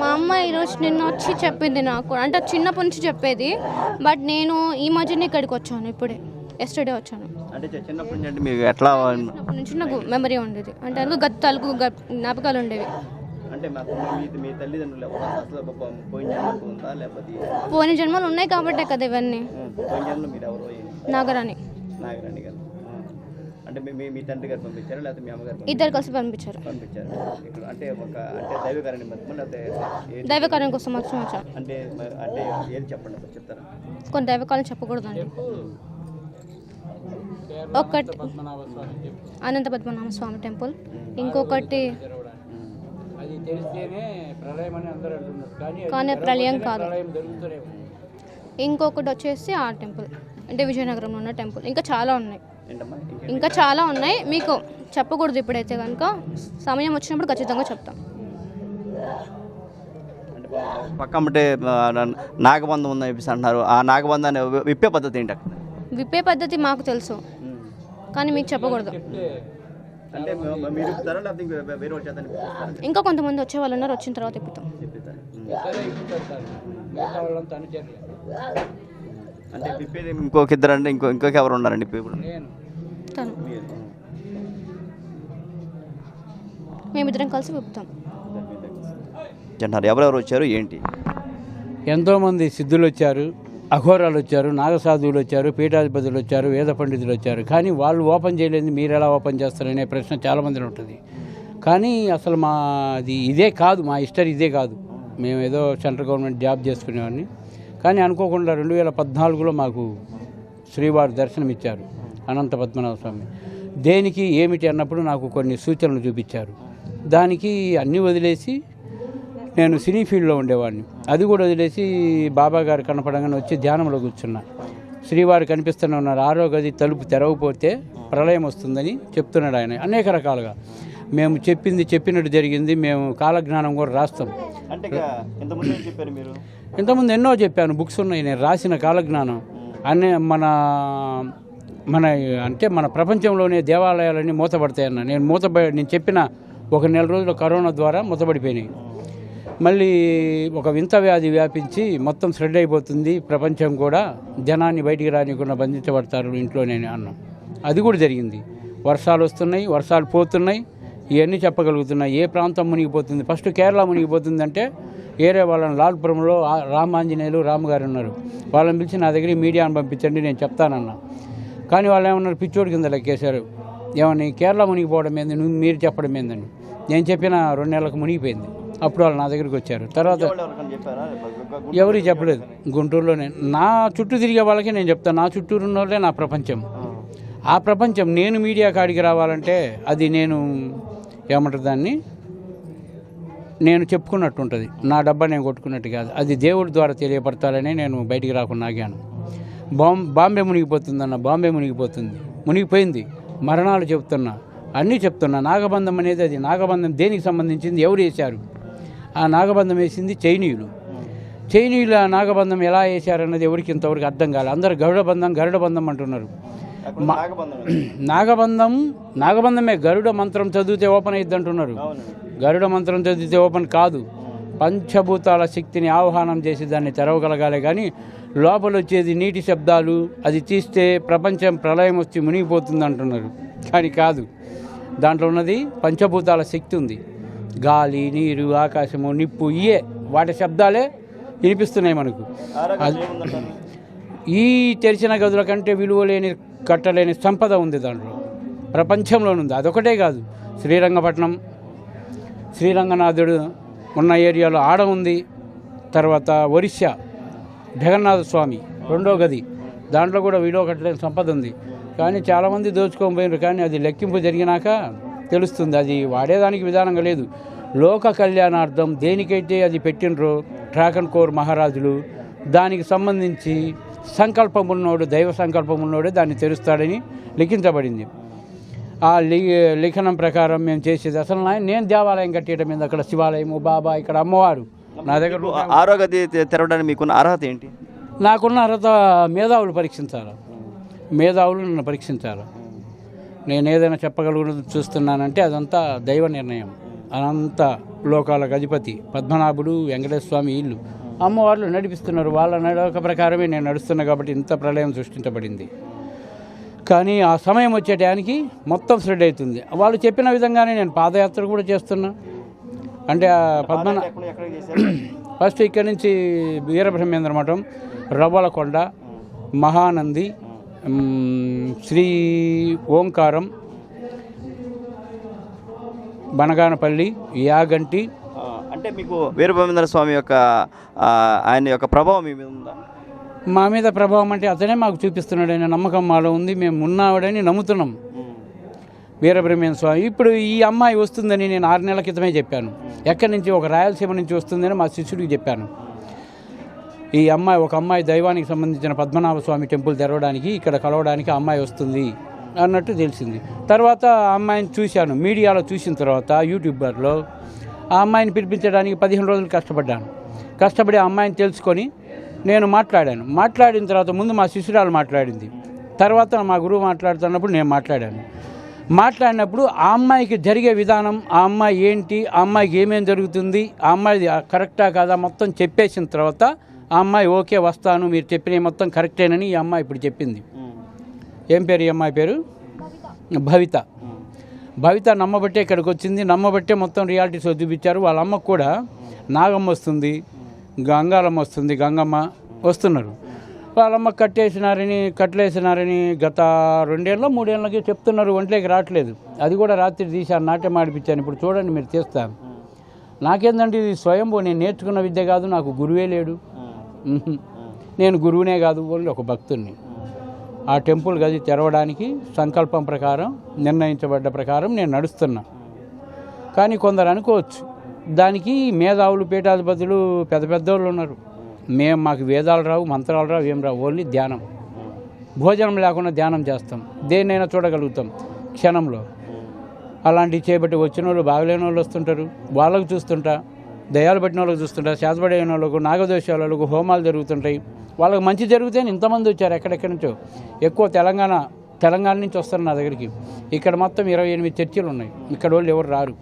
మా అమ్మ ఈరోజు నిన్న వచ్చి చెప్పింది నాకు, అంటే చిన్నప్పటి నుంచి చెప్పేది. బట్ నేను ఈ మధ్యనే ఇక్కడికి వచ్చాను, ఇప్పుడే ఎస్టర్డే వచ్చాను. అంటే చిన్నప్పటి నుంచి అంటే మీకు ఎట్లా చిన్నప్పటి నుంచి నాకు మెమరీ ఉండేది, అంటే అందుకు గతాలకు జ్ఞాపకాలు ఉండేవి. అంటే మీ తల్లిదండ్రులు అసలు పోయిన జన్మకు ఉందా లేకపోతే పోయిన జన్మలు ఉన్నాయి కాబట్టే కదా ఇవన్నీ. పోయిన జన్మలో మీరు ఎవరు? నాగరాణి. నాగరాణి గారు. అంటే మీ తండ్రి గారు పంపించారా లేకపోతే మీ అమ్మగారు? ఇద్దరు కలిసి పంపించారు. ఇక్కడ అంటే దైవ కార్యం లేకపోతే దైవ కార్యం కోసం వచ్చాను. అంటే ఏది చెప్పండి, చెప్తారా? కొన్ని దైవ కార్యం చెప్పకూడదండి. ఒకటి అనంత పద్మనాభ స్వామి టెంపుల్, ఇంకొకటి కానీ ప్రళయం కాదు, ఇంకొకటి వచ్చేసి ఆ టెంపుల్ అంటే విజయనగరంలో ఉన్న టెంపుల్. ఇంకా చాలా ఉన్నాయి మీకు చెప్పకూడదు ఇప్పుడైతే కనుక, సమయం వచ్చినప్పుడు ఖచ్చితంగా చెప్తాం. పక్కమంటే నాగబంధం ఉందని చెప్పేసి అంటున్నారు. ఆ నాగబంధాన్ని విప్పే పద్ధతి ఏంటి? విప్పే పద్ధతి మాకు తెలుసు కానీ మీకు చెప్పకూడదు. ఇంకా కొంతమంది వచ్చే వాళ్ళు ఉన్నారు, వచ్చిన తర్వాత ఇప్పుతాం. అంటే విప్పేది ఇంకొక ఇద్దరు అంటే ఇంకొక ఎవరు ఉన్నారండి? తను మేమిద్దరం కలిసి విప్పుతాం. ఎవరెవరు వచ్చారు ఏంటి? ఎంతోమంది సిద్ధులు వచ్చారు, అఘోరాలు వచ్చారు, నాగసాధువులు వచ్చారు, పీఠాధిపతులు వచ్చారు, వేద పండితులు వచ్చారు. కానీ వాళ్ళు ఓపెన్ చేయలేదు, మీరు ఎలా ఓపెన్ చేస్తారనే ప్రశ్న చాలామందిలో ఉంటుంది. కానీ అసలు మాది ఇదే కాదు, మా హిస్టరీ ఇదే కాదు. మేము ఏదో సెంట్రల్ గవర్నమెంట్ జాబ్ చేసుకునేవాడిని. కానీ అనుకోకుండా 2014లో మాకు శ్రీవారు దర్శనమిచ్చారు, అనంత పద్మనాభ స్వామి. దేనికి ఏమిటి అన్నప్పుడు నాకు కొన్ని సూచనలు చూపించారు. దానికి అన్నీ వదిలేసి నేను సినీ ఫీల్డ్లో ఉండేవాడిని. అది కూడా వదిలేసి బాబా గారు కనపడంగానే వచ్చి ధ్యానంలో కూర్చున్నా. శ్రీవారు కనిపిస్తూనే ఉన్నారు. 6వ గది తలుపు తెరవకపోతే ప్రళయం వస్తుందని చెప్తున్నాడు ఆయన అనేక రకాలుగా. మేము చెప్పినట్టు జరిగింది. మేము కాలజ్ఞానం కూడా రాస్తాం. ఇంతకుముందు ఎన్నో చెప్పాను, బుక్స్ ఉన్నాయి, నేను రాసిన కాలజ్ఞానం అనే మన ప్రపంచంలోనే దేవాలయాలన్నీ మూతపడతాయన్న. నేను చెప్పిన ఒక నెల రోజుల కరోనా ద్వారా మూతపడిపోయినాయి. మళ్ళీ ఒక వింత వ్యాధి వ్యాపించి మొత్తం స్ప్రెడ్ అయిపోతుంది, ప్రపంచం కూడా జనాన్ని బయటికి రానికుండా బంధించబడతారు ఇంట్లోనే అన్నాం. అది కూడా జరిగింది. వర్షాలు వస్తున్నాయి, వర్షాలు పోతున్నాయి, ఇవన్నీ చెప్పగలుగుతున్నాయి. ఏ ప్రాంతం మునిగిపోతుంది? ఫస్ట్ కేరళ మునిగిపోతుందంటే ఏరే వాళ్ళని లాల్పురంలో రామాంజనేయులు రామగారు ఉన్నారు, వాళ్ళని పిలిచి నా దగ్గర మీడియాను పంపించండి నేను చెప్తానన్నా. కానీ వాళ్ళు ఏమన్నారు, పిచ్చోడి కింద లెక్కేశారు. ఏమని కేరళ మునిగిపోవడం ఏంది, మీరు చెప్పడం ఏందని. నేను చెప్పిన 2 నెలలకు మునిగిపోయింది. అప్పుడు వాళ్ళు నా దగ్గరికి వచ్చారు. తర్వాత ఎవరికి చెప్పలేదు. గుంటూరులోనే నా చుట్టూ తిరిగే వాళ్ళకి నేను చెప్తాను. నా చుట్టూరు ఉన్న వాళ్ళే నా ప్రపంచం. ఆ ప్రపంచం నేను మీడియా కాడికి రావాలంటే అది నేను ఏమంటారు దాన్ని, నేను చెప్పుకున్నట్టు ఉంటుంది. నా డబ్బా నేను కొట్టుకున్నట్టు కాదు. అది దేవుడి ద్వారా తెలియపడతాలని నేను బయటికి రాకుండా ఆగాను. బాంబే మునిగిపోతుందన్న, బాంబే మునిగిపోయింది. మరణాలు చెప్తున్నా, అన్నీ చెప్తున్నా. నాగబంధం అనేది, అది నాగబంధం దేనికి సంబంధించింది, ఎవరు వేశారు? ఆ నాగబంధం వేసింది చైనీయులు. ఆ నాగబంధం ఎలా వేశారన్నది ఎవరికి ఇంతవరకు అర్థం కాలేదు. అందరూ గరుడ బంధం అంటున్నారు. నాగబంధమే. గరుడ మంత్రం చదివితే ఓపెన్ అయ్యిద్ది అంటున్నారు. గరుడ మంత్రం చదివితే ఓపెన్ కాదు. పంచభూతాల శక్తిని ఆహ్వానం చేసి దాన్ని తెరవగలగాలి. కానీ లోపల వచ్చేది నీటి శబ్దాలు, అది తీస్తే ప్రపంచం ప్రళయం వచ్చి మునిగిపోతుంది అంటున్నారు. కానీ కాదు, దాంట్లో ఉన్నది పంచభూతాల శక్తి ఉంది. గాలి, నీరు, ఆకాశము, నిప్పు, ఇయే వాటి శబ్దాలే వినిపిస్తున్నాయి మనకు. ఈ తెరిచిన గదుల కంటే విలువ లేని, కట్టలేని సంపద ఉంది దాంట్లో, ప్రపంచంలోనుంది. అదొకటే కాదు, శ్రీరంగపట్నం, శ్రీరంగనాథుడు ఉన్న ఏరియాలో ఆడ ఉంది. తర్వాత ఒరిస్సా జగన్నాథ స్వామి 2వ గది, దాంట్లో కూడా విలువ కట్టలేని సంపద ఉంది. కానీ చాలామంది దోచుకొని పోయినారు. కానీ అది లెక్కింపు జరిగినాక తెలుస్తుంది. అది వాడేదానికి విధానంగా లేదు. లోక కళ్యాణార్థం దేనికైతే అది పెట్టినరో ట్రాకన్ కోర్ మహారాజులు, దానికి సంబంధించి సంకల్పం ఉన్నోడు, దైవ సంకల్పం ఉన్నోడే దాన్ని తెరుస్తాడని లిఖించబడింది. ఆ లిఖనం ప్రకారం మేము చేసేది అసలు నేను దేవాలయం కట్టేయడం మీద, అక్కడ శివాలయము, బాబా, ఇక్కడ అమ్మవారు. నా దగ్గర 6వ గది తెరవడానికి మీకున్న అర్హత ఏంటి? నాకున్న అర్హత మేధావులు పరీక్షించాలి. మేధావులు నన్ను పరీక్షించాలి. నేను ఏదైనా చెప్పగలుగుతుంది చూస్తున్నానంటే అదంతా దైవ నిర్ణయం. అనంత లోకాలకు అధిపతి పద్మనాభుడు వెంకటేశ్వర స్వామి ఇల్లు అమ్మవార్లు నడిపిస్తున్నారు. వాళ్ళ నడక ప్రకారమే నేను నడుస్తున్నా కాబట్టి ఇంత ప్రళయం సృష్టించబడింది. కానీ ఆ సమయం వచ్చే టయానికి మొత్తం స్ప్రెడ్ అవుతుంది. వాళ్ళు చెప్పిన విధంగానే నేను పాదయాత్ర కూడా చేస్తున్నా. అంటే ఫస్ట్ ఇక్కడి నుంచి వీరబ్రహ్మేంద్ర మఠం, రవ్వలకొండ, మహానంది, శ్రీ ఓంకారం, బనగానపల్లి, యాగంటి. అంటే మీకు వీరబ్రహ్మేంద్ర స్వామి యొక్క ఆయన యొక్క ప్రభావం మీ మీద ఉందా? మా మీద ప్రభావం అంటే అతనే మాకు చూపిస్తున్నాడని నమ్మకం మాలో ఉంది. మేము ఉన్నాడని నమ్ముతున్నాం వీరబ్రహ్మేంద్ర స్వామి. ఇప్పుడు ఈ అమ్మాయి వస్తుందని నేను 6 నెలల క్రితమే చెప్పాను. ఎక్కడి నుంచి? ఒక రాయలసీమ నుంచి వస్తుందని మా శిష్యుడికి చెప్పాను. ఈ అమ్మాయి, ఒక అమ్మాయి దైవానికి సంబంధించిన పద్మనాభ స్వామి టెంపుల్ తెరవడానికి, ఇక్కడ కలవడానికి అమ్మాయి వస్తుంది అన్నట్టు తెలిసింది. తర్వాత ఆ అమ్మాయిని చూశాను, మీడియాలో చూసిన తర్వాత యూట్యూబర్లో. ఆ అమ్మాయిని పిలిపించడానికి 15 రోజులు కష్టపడి ఆ అమ్మాయిని తెలుసుకొని నేను మాట్లాడిన తర్వాత ముందు మా శిష్యురాలు మాట్లాడింది, తర్వాత మా గురువు మాట్లాడుతున్నప్పుడు నేను మాట్లాడినప్పుడు ఆ అమ్మాయికి జరిగే విధానం, ఆ అమ్మాయి ఏంటి, ఆ అమ్మాయికి ఏమేమి జరుగుతుంది, ఆ అమ్మాయి కరెక్టా కాదా మొత్తం చెప్పేసిన తర్వాత ఆ అమ్మాయి ఓకే వస్తాను, మీరు చెప్పినవి మొత్తం కరెక్టేనని ఈ అమ్మాయి ఇప్పుడు చెప్పింది. ఏం పేరు ఈ అమ్మాయి పేరు? భవిత నమ్మబట్టే ఇక్కడికి వచ్చింది. నమ్మబట్టే మొత్తం రియాలిటీ షో చూపించారు. వాళ్ళ అమ్మకు కూడా నాగమ్మ వస్తుంది, గంగాలమ్మ వస్తుంది, గంగమ్మ వస్తున్నారు. వాళ్ళమ్మ కట్లేసినారని గత 2 ఏళ్ళ 3 ఏళ్ళకి చెప్తున్నారు. ఒంట్లోకి రావట్లేదు. అది కూడా రాత్రి తీశాను, నాట్యం ఆడిపించాను. ఇప్పుడు చూడండి, మీరు తీస్తాను. నాకేందంటే ఇది స్వయంభూ, నేను నేర్చుకున్న విద్య కాదు, నాకు గురువే లేడు. నేను గురువునే కాదు, ఓన్లీ ఒక భక్తుడిని. ఆ టెంపుల్ గది తెరవడానికి సంకల్పం ప్రకారం, నిర్ణయించబడ్డ ప్రకారం నేను నడుస్తున్నా. కానీ కొందరు అనుకోవచ్చు, దానికి మేధావులు, పీఠాధిపతులు, పెద్దోళ్ళు ఉన్నారు. మాకు వేదాలు రావు, మంత్రాలు రావు, ఏం రావు, ఓన్లీ ధ్యానం. భోజనం లేకుండా ధ్యానం చేస్తాం, దేన్నైనా చూడగలుగుతాం క్షణంలో. అలాంటివి చేయబట్టి వచ్చిన వాళ్ళు, బాగలేని వాళ్ళు వస్తుంటారు, వాళ్ళకు చూస్తుంటా. దయాలు పట్టిన వాళ్ళకి చూస్తుంటా, శాతపడిన వాళ్ళకు, నాగదోషాల వాళ్ళకు హోమాలు జరుగుతుంటాయి. వాళ్ళకి మంచి జరిగితే ఇంతమంది వచ్చారు, ఎక్కడెక్కడి నుంచో. ఎక్కువ తెలంగాణ నుంచి వస్తారు నా దగ్గరికి. ఇక్కడ మొత్తం 28 చర్చిలు ఉన్నాయి. ఇక్కడ వాళ్ళు ఎవరు రారు,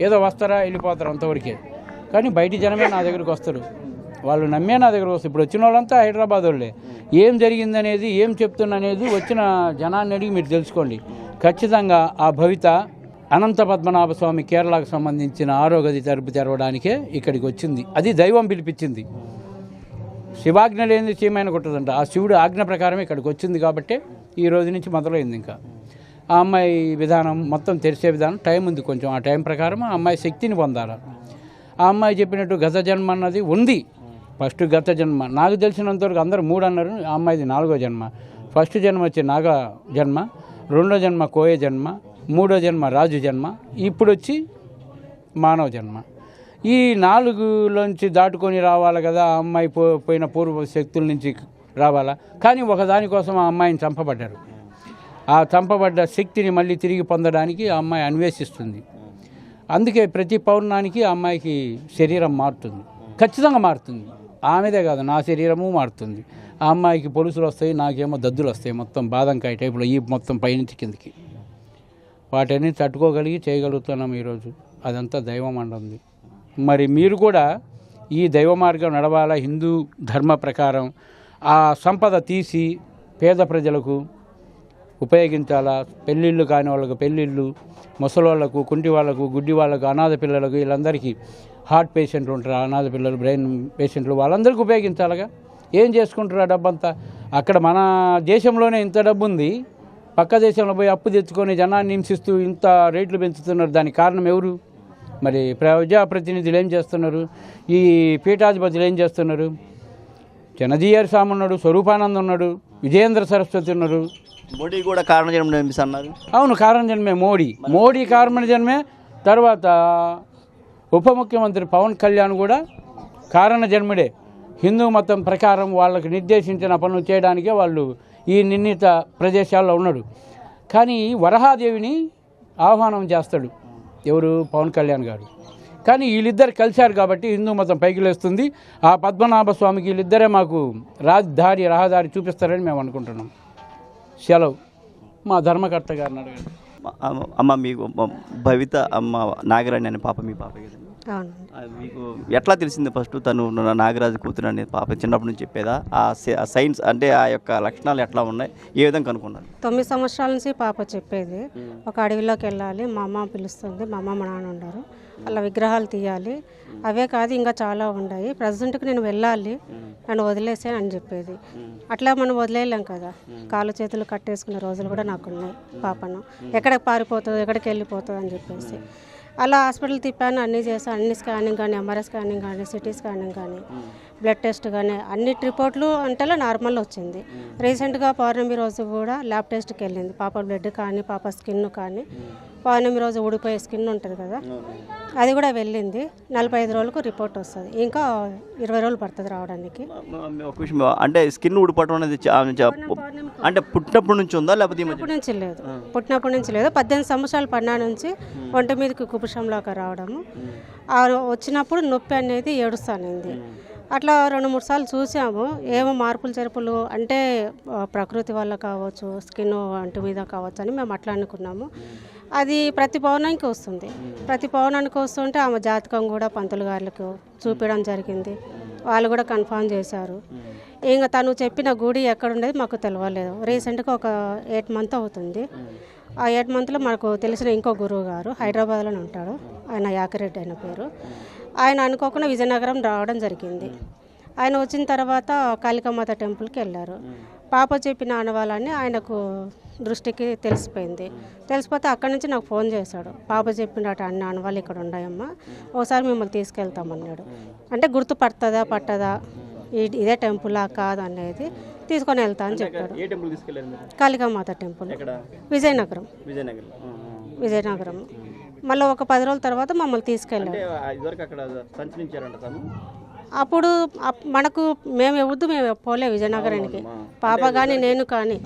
ఏదో వస్తారా వెళ్ళిపోతారు అంతవరకే. కానీ బయటి జనమే నా దగ్గరికి వస్తారు, వాళ్ళు నమ్మే నా దగ్గరకు వస్తారు. ఇప్పుడు వచ్చిన వాళ్ళంతా హైదరాబాద్ వాళ్ళే. ఏం జరిగిందనేది, ఏం చెప్తున్ననేది వచ్చిన జనాన్ని అడిగి మీరు తెలుసుకోండి. ఖచ్చితంగా ఆ భవిత అనంత పద్మనాభ స్వామి కేరళకు సంబంధించిన 6వ గది తలుపు తెరవడానికే ఇక్కడికి వచ్చింది. అది దైవం పిలిపించింది. శివాజ్ఞ లేనిది చీమైన కొట్టదంట. ఆ శివుడు ఆజ్ఞ ప్రకారమే ఇక్కడికి వచ్చింది కాబట్టి ఈ రోజు నుంచి మొదలైంది. ఇంకా ఆ అమ్మాయి విధానం మొత్తం తెరిచే విధానం టైం ఉంది కొంచెం. ఆ టైం ప్రకారం ఆ అమ్మాయి శక్తిని పొందాలి. ఆ అమ్మాయి చెప్పినట్టు గత జన్మ అన్నది ఉంది. ఫస్ట్ గత జన్మ నాకు తెలిసినంతవరకు అందరూ 3 అన్నారు. ఆ అమ్మాయిది 4వ జన్మ. ఫస్ట్ జన్మ వచ్చి నాగ జన్మ, 2వ జన్మ కోయ జన్మ, 3వ జన్మ రాజు జన్మ, ఇప్పుడు వచ్చి మానవ జన్మ. ఈ 4లోంచి దాటుకొని రావాలి కదా ఆ అమ్మాయి. పోయిన పూర్వ శక్తుల నుంచి రావాలా. కానీ ఒకదానికోసం ఆ అమ్మాయిని చంపబడ్డారు. ఆ చంపబడ్డ శక్తిని మళ్ళీ తిరిగి పొందడానికి ఆ అమ్మాయి అన్వేషిస్తుంది. అందుకే ప్రతి పౌర్ణానికి ఆ అమ్మాయికి శరీరం మారుతుంది, ఖచ్చితంగా మారుతుంది. ఆమెదే కాదు, నా శరీరము మారుతుంది. ఆ అమ్మాయికి పొలుసులు వస్తాయి, నాకేమో దద్దులు వస్తాయి, మొత్తం బాదంకాయ టైపులో, ఈ మొత్తం పైనుంచి కిందకి. వాటిని తట్టుకోగలిగి చేయగలుగుతున్నాం ఈరోజు. అదంతా దైవం అంటుంది. మరి మీరు కూడా ఈ దైవ మార్గం నడవాలా. హిందూ ధర్మ ప్రకారం ఆ సంపద తీసి పేద ప్రజలకు ఉపయోగించాలా. పెళ్ళిళ్ళు కాని వాళ్ళకు పెళ్ళిళ్ళు, ముసలోళ్ళకు, కుంటి వాళ్ళకు, గుడ్డి వాళ్ళకు, అనాథ పిల్లలకు, వీళ్ళందరికీ హార్ట్ పేషెంట్లు ఉంటారు, అనాథ పిల్లలు, బ్రెయిన్ పేషెంట్లు, వాళ్ళందరికీ ఉపయోగించాలిగా. ఏం చేసుకుంటారు ఆ డబ్బంతా? అక్కడ మన దేశంలోనే ఇంత డబ్బు ఉంది, పక్క దేశంలో పోయి అప్పు తెచ్చుకొని జనాన్ని హింసిస్తూ ఇంత రేట్లు పెంచుతున్నారు. దానికి కారణం ఎవరు? మరి ప్రజాప్రతినిధులు ఏం చేస్తున్నారు? ఈ పీఠాధిపతులు ఏం చేస్తున్నారు? జనజీయర్ స్వామి ఉన్నాడు, స్వరూపానంద ఉన్నాడు, విజయేంద్ర సరస్వతి ఉన్నారు. మోడీ కూడా కారణ జన్మ అన్నారు. అవును, కారణ జన్మే మోడీ కారణ జన్మే. తర్వాత ఉప ముఖ్యమంత్రి పవన్ కళ్యాణ్ కూడా కారణ జన్ముడే. హిందూ మతం ప్రకారం వాళ్ళకి నిర్దేశించిన పనులు చేయడానికే వాళ్ళు ఈ నిర్ణీత ప్రదేశాల్లో ఉన్నాడు. కానీ వరహాదేవిని ఆహ్వానం చేస్తాడు ఎవరు? పవన్ కళ్యాణ్ గారు. కానీ వీళ్ళిద్దరు కలిశారు కాబట్టి హిందూ మతం పైకి లేస్తుంది. ఆ పద్మనాభ స్వామికి వీళ్ళిద్దరే మాకు రహదారి చూపిస్తారని మేము అనుకుంటున్నాం. సెలవు. మా ధర్మకర్త గారిని అడగండి. అమ్మ, మీకు భవిత అమ్మ నాగరాణి అనే పాప, మీ పాప అవునండి. మీకు ఎట్లా తెలిసింది ఫస్ట్ తను నాగరాజు కూతురు అనేది పాప చిన్నప్పటి నుంచి చెప్పేదా? ఆ సైన్స్ అంటే ఆ యొక్క లక్షణాలు ఎట్లా ఉన్నాయి, ఏ విధంగా కనుక్కున్నారు? 9 సంవత్సరాల నుంచి పాప చెప్పేది, ఒక అడవిలోకి వెళ్ళాలి, మా అమ్మ పిలుస్తుంది, మా అమ్మ మా నాన్న ఉన్నారు, అలా విగ్రహాలు తీయాలి, అవే కాదు ఇంకా చాలా ఉన్నాయి, ప్రజెంట్కి నేను వెళ్ళాలి, నన్ను వదిలేసే అని చెప్పేది. అట్లా మనం వదిలేయలేం కదా, కాళ్ళు చేతులు కట్టేసుకునే రోజులు కూడా నాకున్నాయి. పాపను ఎక్కడికి పారిపోతుంది, ఎక్కడికి వెళ్ళిపోతుంది అని చెప్పేసి అలా హాస్పిటల్ తిప్పాను, అన్నీ చేశాను, అన్ని స్కానింగ్ కానీ, ఎంఆర్ఐ స్కానింగ్ కానీ, సిటీ స్కానింగ్ కానీ, బ్లడ్ టెస్ట్ కానీ అన్ని రిపోర్ట్లు అంటేలా నార్మల్ వచ్చింది. రీసెంట్గా పౌర్ణమి రోజు కూడా ల్యాబ్ టెస్ట్కి వెళ్ళింది, పాప బ్లడ్ కానీ, పాప స్కిన్ కానీ, పౌర్ణమి రోజు ఊడిపోయే స్కిన్ ఉంటుంది కదా, అది కూడా వెళ్ళింది. 45 రోజులకు రిపోర్ట్ వస్తుంది, ఇంకా 20 రోజులు పడుతుంది రావడానికి. ఒక విషయం, అంటే స్కిన్ ఊడిపోవడం అనేది అంటే పుట్టినప్పటి నుంచి ఉందా లేకపోతే పుట్టినప్పటి నుంచి లేదు, పుట్టినప్పటి నుంచి లేదు, 18 సంవత్సరాలు పడినా నుంచి ఒంటి మీదకి కుపుషంలాగా రావడము, వచ్చినప్పుడు నొప్పి అనేది ఏడుస్తానింది. అట్లా 2-3 సార్లు చూసాము, ఏమో మార్పులు చెరుపులు అంటే ప్రకృతి వల్ల కావచ్చు, స్కిన్ ఒంటి మీద కావచ్చు అని మేము అట్లా అనుకున్నాము. అది ప్రతి పౌర్ణానికి వస్తుంది, ప్రతి పౌర్ణానికి వస్తుంటే ఆమె జాతకం కూడా పంతులు గారులకు చూపించడం జరిగింది, వాళ్ళు కూడా కన్ఫర్మ్ చేశారు. ఇంకా తను చెప్పిన గుడి ఎక్కడ ఉండేది మాకు తెలియలేదు. రీసెంట్గా ఒక 8 మంత్ అవుతుంది, ఆ 8 మంత్లో మనకు తెలిసిన ఇంకో గురువు గారు హైదరాబాద్లోనే ఉంటాడు, ఆయన యాకిరెడ్డి ఆయన పేరు, ఆయన అనుకోకుండా విజయనగరం రావడం జరిగింది. ఆయన వచ్చిన తర్వాత కాళికామాత టెంపుల్కి వెళ్ళారు. పాప చెప్పిన ఆనవాళ్ళని ఆయనకు దృష్టికి తెలిసిపోయింది. తెలిసిపోతే అక్కడి నుంచి నాకు ఫోన్ చేశాడు, పాప చెప్పినట్టు అన్ని ఆనవాళ్ళు ఇక్కడ ఉన్నాయమ్మా, ఒకసారి మిమ్మల్ని తీసుకెళ్తామన్నాడు. అంటే గుర్తుపడుతుందా పట్టదా, ఇదే టెంపులా కాదు అనేది తీసుకొని వెళ్తా అని చెప్పాడు. కాళికామాత టెంపుల్ విజయనగరం. విజయనగరం మళ్ళీ ఒక 10 రోజుల తర్వాత మమ్మల్ని తీసుకెళ్ళాడు. అప్పుడు మనకు మేము ఎవరు మేము పోలే విజయనగరానికి, పాప కానీ నేను కానీ.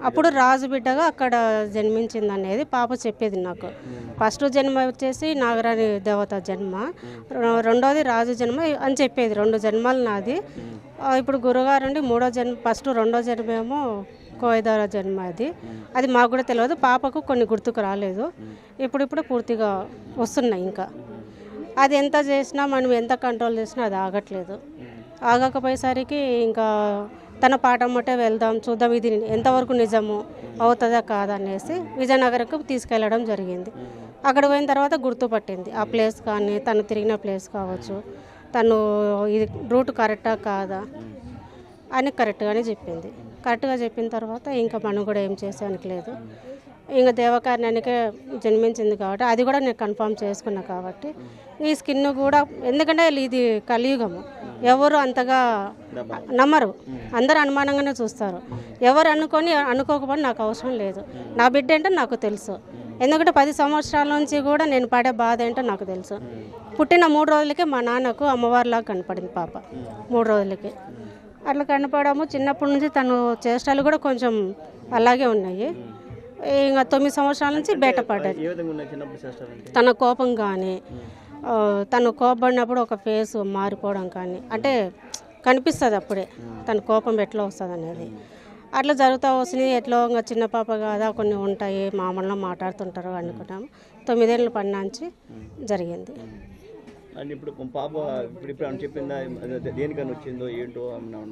అప్పుడు రాజు బిడ్డగా అక్కడ జన్మించింది అనేది పాప చెప్పేది నాకు. ఫస్ట్ జన్మ వచ్చేసి నాగరాణి దేవత జన్మ, రెండోది రాజు జన్మ అని చెప్పేది. 2 జన్మలు నాది. ఇప్పుడు గురుగారు నుండి 3వ జన్మ, ఫస్ట్ 2వ జన్మేమో కోయిదార జన్మ, అది మాకు కూడా తెలియదు. పాపకు కొన్ని గుర్తుకు రాలేదు, ఇప్పుడు పూర్తిగా వస్తున్నాయి. ఇంకా అది ఎంత చేసినా మనం ఎంత కంట్రోల్ చేసినా అది ఆగట్లేదు. ఆగకపోయేసరికి ఇంకా తన పాటమ్మటే వెళ్దాం చూద్దాం ఇది ఎంతవరకు నిజము అవుతుందా కాదనేసి విజయనగరంకు తీసుకెళ్ళడం జరిగింది. అక్కడ పోయిన తర్వాత గుర్తుపట్టింది ఆ ప్లేస్ కానీ, తను తిరిగిన ప్లేస్ కావచ్చు, తను ఇది రూట్ కరెక్టా కాదా అని కరెక్ట్గానే చెప్పింది. కరెక్ట్గా చెప్పిన తర్వాత ఇంకా మనం కూడా ఏం చేసానికి లేదు. ఇంకా దేవకార్యానికే జన్మించింది కాబట్టి అది కూడా నేను కన్ఫర్మ్ చేసుకున్నా కాబట్టి ఈ స్కిన్ కూడా, ఎందుకంటే ఇది కలియుగము, ఎవరు అంతగా నమ్మరు, అందరూ అనుమానంగానే చూస్తారు. ఎవరు అనుకోకపోతే నాకు అవసరం లేదు, నా బిడ్డ ఏంటో నాకు తెలుసు. ఎందుకంటే 10 సంవత్సరాల నుంచి కూడా నేను పడే బాధ ఏంటో నాకు తెలుసు. పుట్టిన 3 రోజులకే మా నాన్నకు అమ్మవారిలాగా కనపడింది పాప. 3 రోజులకి అట్లా కనపడము. చిన్నప్పటి నుంచి తను చేష్టాలు కూడా కొంచెం అలాగే ఉన్నాయి. ఇంకా 9 సంవత్సరాల నుంచి బయటపడ్డది. తన కోపం కానీ, తను కోపడినప్పుడు ఒక ఫేస్ మారిపోవడం కానీ, అంటే కనిపిస్తుంది అప్పుడే తన కోపం ఎట్లా వస్తుంది అనేది. అట్లా జరుగుతూ వస్తుంది. ఎట్లా ఇంకా చిన్న పాప కాదా, కొన్ని ఉంటాయి మామూలుగా మాట్లాడుతుంటారు అనుకున్నాము. 9 ఏళ్ళు పడినాంచి జరిగింది. అంటే ఇప్పుడు పాప ఇప్పుడు చెప్పిందా దేనికని వచ్చిందో ఏంటో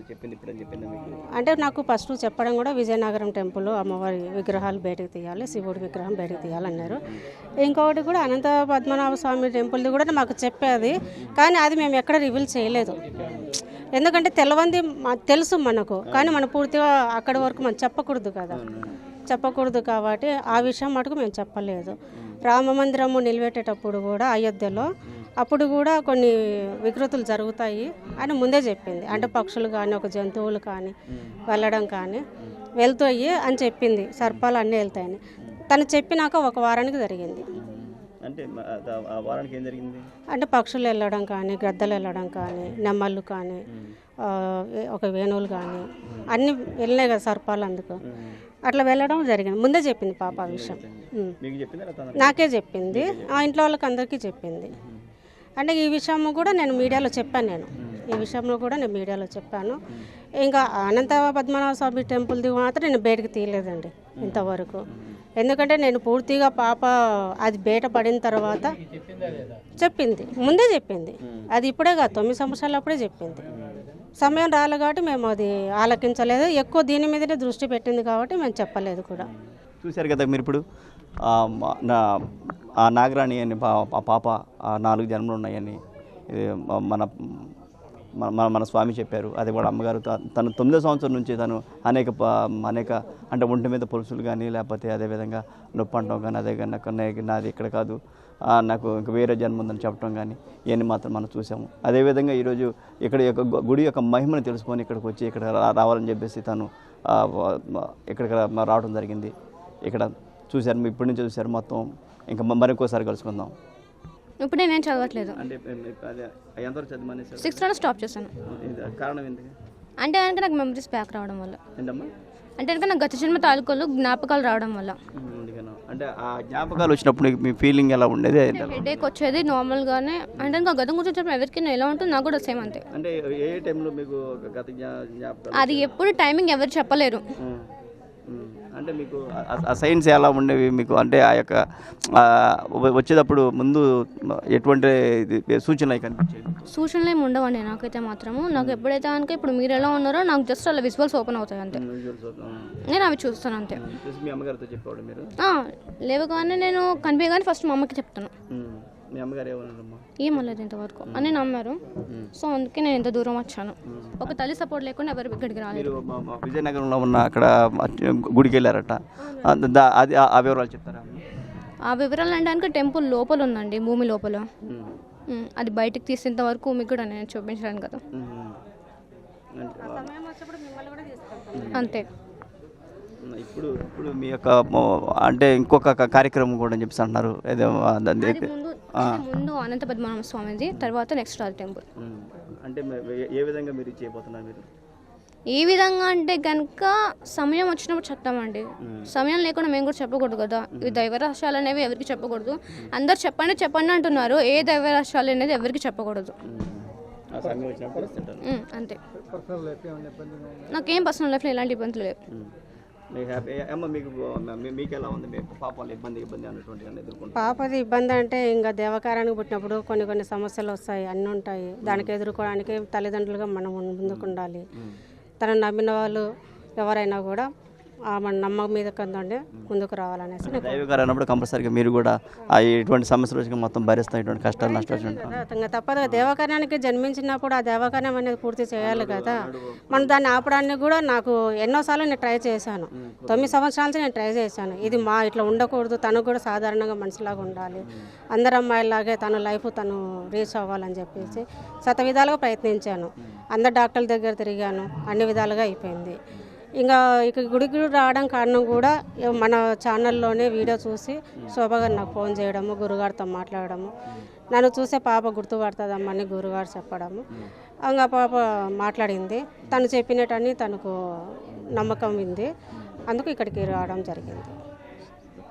చెప్పింది ఇప్పుడు చెప్పిందా మీకు? అంటే నాకు ఫస్ట్ చెప్పడం కూడా విజయనగరం టెంపుల్ అమ్మవారి విగ్రహాలు బయటకు తీయాలి, శివుడి విగ్రహం బయటకు తీయాలన్నారు. ఇంకొకటి కూడా అనంత పద్మనాభ స్వామి టెంపుల్ది కూడా మాకు చెప్పేది, కానీ అది మేము ఎక్కడ రివీల్ చేయలేదు. ఎందుకంటే తెలవంది తెలుసు మనకు, కానీ మనం పూర్తిగా అక్కడి వరకు మనం చెప్పకూడదు కాబట్టి ఆ విషయం మటుకు మేము చెప్పలేదు. రామ మందిరము నిలబెట్టేటప్పుడు కూడా అయోధ్యలో అప్పుడు కూడా కొన్ని వికృతులు జరుగుతాయి అని ముందే చెప్పింది. అంటే పక్షులు కానీ, ఒక జంతువులు కానీ వెళ్ళడం కానీ వెళ్తాయి అని చెప్పింది, సర్పాలు అన్నీ వెళ్తాయని. తను చెప్పినాక 1 వారానికి జరిగింది. అంటే పక్షులు వెళ్ళడం కానీ, గద్దలు వెళ్ళడం కానీ, నెమ్మళ్ళు కానీ, ఒక వేణువులు కానీ అన్నీ వెళ్ళినాయి కదా సర్పాలు, అందుకు అట్లా వెళ్ళడం జరిగింది. ముందే చెప్పింది పాప ఆ విషయం. నాకే చెప్పింది, ఆ ఇంట్లో వాళ్ళకి అందరికీ చెప్పింది. అంటే ఈ విషయం కూడా నేను మీడియాలో చెప్పాను. నేను ఈ విషయంలో కూడా నేను మీడియాలో చెప్పాను. ఇంకా అనంత పద్మనాభ స్వామి టెంపుల్ది మాత్రం నేను బయటకు తీయలేదండి ఇంతవరకు. ఎందుకంటే నేను పూర్తిగా పాప అది బయట పడిన తర్వాత చెప్పింది, ముందే చెప్పింది. అది ఇప్పుడే కాదు, 9 సంవత్సరాలు అప్పుడే చెప్పింది. సమయం రాలే కాబట్టి మేము అది ఆలకించలేదు. ఎక్కువ దీని మీదనే దృష్టి పెట్టింది కాబట్టి మేము చెప్పలేదు కూడా. చూశారు కదా మీరు ఇప్పుడు ఆ నాగరాణి అని పాప 4 జన్మలు ఉన్నాయని మన మన మన స్వామి చెప్పారు. అది కూడా అమ్మగారు తను 9వ సంవత్సరం నుంచి తను అనేక అంటే ఒంటి మీద పొలుసులు కానీ లేకపోతే అదేవిధంగా నొప్పి అంటాం కానీ అదే కానీ నాది ఇక్కడ కాదు, నాకు ఇంక వేరే జన్మ ఉందని చెప్పడం కానీ ఇవన్నీ మాత్రం మనం చూసాము. అదేవిధంగా ఈరోజు ఇక్కడ యొక్క గుడి యొక్క మహిమను తెలుసుకొని ఇక్కడికి వచ్చి ఇక్కడ రావాలని చెప్పేసి తను ఇక్కడికి రావడం జరిగింది. ఇక్కడ చూశారు, ఇప్పటి నుంచి చూశారు మొత్తం. ఇంకా మరింకోసారి కలుసుకుందాం. ఇప్పుడు నేనేం చదవట్లేదు, అంటే ఎంతవరకు చదివమని 6th స్టాప్ చేశాను. కారణం ఎందుకు? అంటే కనుక నాకు మెమరీస్ బ్యాక్ రావడం వల్ల, ఏంటమ్మా? అంటే కనుక నాకు గత జన్మ తాలూకాలు జ్ఞాపకాలు రావడం వల్ల. అంటే ఆ జ్ఞాపకాలు వచ్చినప్పుడు మీ ఫీలింగ్ ఎలా ఉండేది? హెడేక్ వచ్చేది నార్మల్గానే. అంటే ఇంకా గతం గురించి చెప్పిన ఎవరికైనా ఎలా ఉంటుంది, నాకు కూడా సేమ్ అంతే. అంటే ఏ టైంలో మీకు గత జ్ఞాపకాలు? అది ఎప్పుడు టైమింగ్ ఎవరు చెప్పలేరు. అంటే మీకు ఆ సైన్స్ ఎలా ఉండేవి మీకు? అంటే ఆ యొక్క వచ్చేటప్పుడు ముందు ఎటువంటి సూచనలు కనిపించేవి? సూచనలు ఏమి ఉండవండి నాకైతే మాత్రము. నాకు ఎప్పుడైతే కనుక ఇప్పుడు మీరు ఎలా ఉన్నారో నాకు జస్ట్ అలా విజువల్స్ ఓపెన్ అవుతాయి అంతే. నేను అవి చూస్తాను అంతే. మీ అమ్మగారితో చెప్పాడు మీరు? లేవగానే నేను కనిపించగానే ఫస్ట్ మా అమ్మకి చెప్తాను. మీ అమ్మగారు ఏమన్నారమ్మా? ఏమలేదు ఇంతవరకు అని నమ్మారు. సో అందుకే నేను ఇంత దూరం వచ్చాను. ఒక తల్లి సపోర్ట్ లేకుండా ఎవరు ఇక్కడికి రాలేదు. విజయనగరంలో ఉన్న అక్కడ గుడికి వెళ్ళారట, అది ఆ వివరాలు చెప్తారా? ఆ వివరాలు అంటే టెంపుల్ లోపల ఉందండి, భూమి లోపల. అది బయటకు తీసేంత వరకు మీకు కూడా నేను చూపించడానికి కదా, అంతే. ఇప్పుడు మీ యొక్క అంటే ఇంకొక కార్యక్రమం కూడా చెప్పి అంటున్నారు. ముందు అనంత పద్మనాభ స్వామిది, తర్వాత నెక్స్ట్ రాజు టెంపుల్. అంటే ఏ విధంగా మీరు చేయబోతున్నారు? మీరు ఏ విధంగా అంటే కనుక సమయం వచ్చినప్పుడు చెప్తామండి. సమయం లేకుండా మేము కూడా చెప్పకూడదు కదా. ఇవి దైవ రహస్యాలు అనేవి ఎవరికి చెప్పకూడదు. అందరు చెప్పండి అంటున్నారు, ఏ దైవ రహస్యాలు అనేది ఎవరికి చెప్పకూడదు, అంతే. నాకేం పర్సనల్ లైఫ్లో ఎలాంటి ఇబ్బందులు లేవు. పాపది ఇబ్బంది అంటే ఇంకా దేవకారానికి పుట్టినప్పుడు కొన్ని సమస్యలు వస్తాయి, అన్నీ ఉంటాయి. దానికి ఎదుర్కోవడానికి తల్లిదండ్రులుగా మనం ముందుకు ఉండాలి. తనను నమ్మిన వాళ్ళు ఎవరైనా కూడా మన నమ్మకం మీద కందండి ముందుకు రావాలనేసి. దైవకారం అన్నప్పుడు కంపల్సరీగా మీరు కూడా ఎటువంటి సమస్యలు వచ్చి మొత్తం భరిస్తాం, ఇటువంటి కష్టాలు నష్టాలు ఇంకా తప్పదు. దేవకార్యానికి జన్మించినప్పుడు ఆ దేవకార్యం అనేది పూర్తి చేయాలి కదా. మనం దాన్ని ఆపడానికి కూడా నాకు ఎన్నోసార్లు నేను ట్రై చేశాను. 9 సంవత్సరాల నుంచి నేను ట్రై చేశాను. ఇది ఇట్లా ఉండకూడదు, తను కూడా సాధారణంగా మనిషిలాగా ఉండాలి, అందరు అమ్మాయిలాగే తన లైఫ్ తను రీచ్ అవ్వాలని చెప్పేసి విధాలుగా ప్రయత్నించాను. అందరు డాక్టర్ల దగ్గర తిరిగాను, అన్ని విధాలుగా అయిపోయింది. ఇంకా ఇక్కడ గుడికి రావడం కారణం కూడా మన ఛానల్లోనే వీడియో చూసి శోభ గారు నాకు ఫోన్ చేయడము, గురుగారితో మాట్లాడము, నన్ను చూసే పాప గుర్తుపడుతుందమ్మని గురుగారు చెప్పడము. ఇంకా పాప మాట్లాడింది, తను చెప్పినట్టని తనకు నమ్మకం ఉంది, అందుకు ఇక్కడికి రావడం జరిగింది.